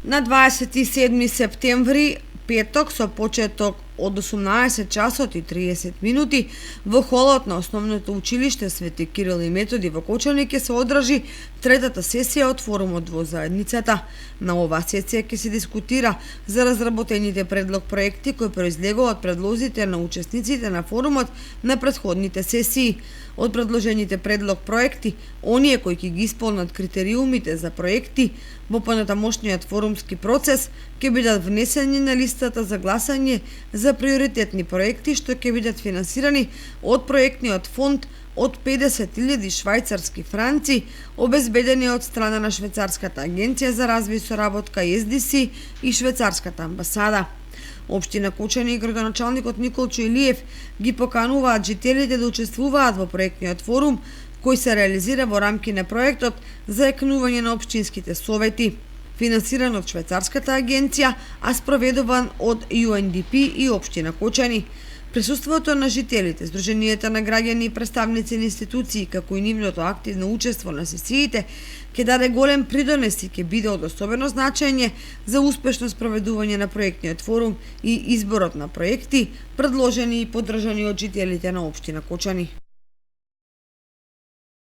На 27 септември, петок, со почеток од 18 часот и 30 минути, во холот на Основното училиште Свети Кирил и Методи во Кочани ќе се одржи третата сесија од форумот во заедницата. На оваа сесија ќе се дискутира за разработените предлог проекти кои произлегува од предлозите на учесниците на форумот на претходните сесии. Од предложените предлог проекти, оние кои ќе ги исполнат критериумите за проекти во понатамошниот форумски процес, ќе бидат внесени на листата за гласање за приоритетни проекти што ќе бидат финансирани од проектниот фонд од 50.000 швајцарски франци, обезбедени од страна на Швајцарската агенција за развој и соработка СДС и Швајцарската амбасада. Општина Кочани и градоначалникот Николчо Илиев ги покануваат жителите да учествуваат во проектниот форум кој се реализира во рамки на проектот за екнување на општинските совети, финансиран од Швајцарската агенција, а спроведуван од UNDP и Општина Кочани. Присуството на жителите, Сдруженијата на граѓани и представници на институции, како и нивното активно учество на сесиите, ќе даде голем придонес и ќе биде од особено значење за успешно спроведување на проектниот форум и изборот на проекти, предложени и поддржани од жителите на Општина Кочани.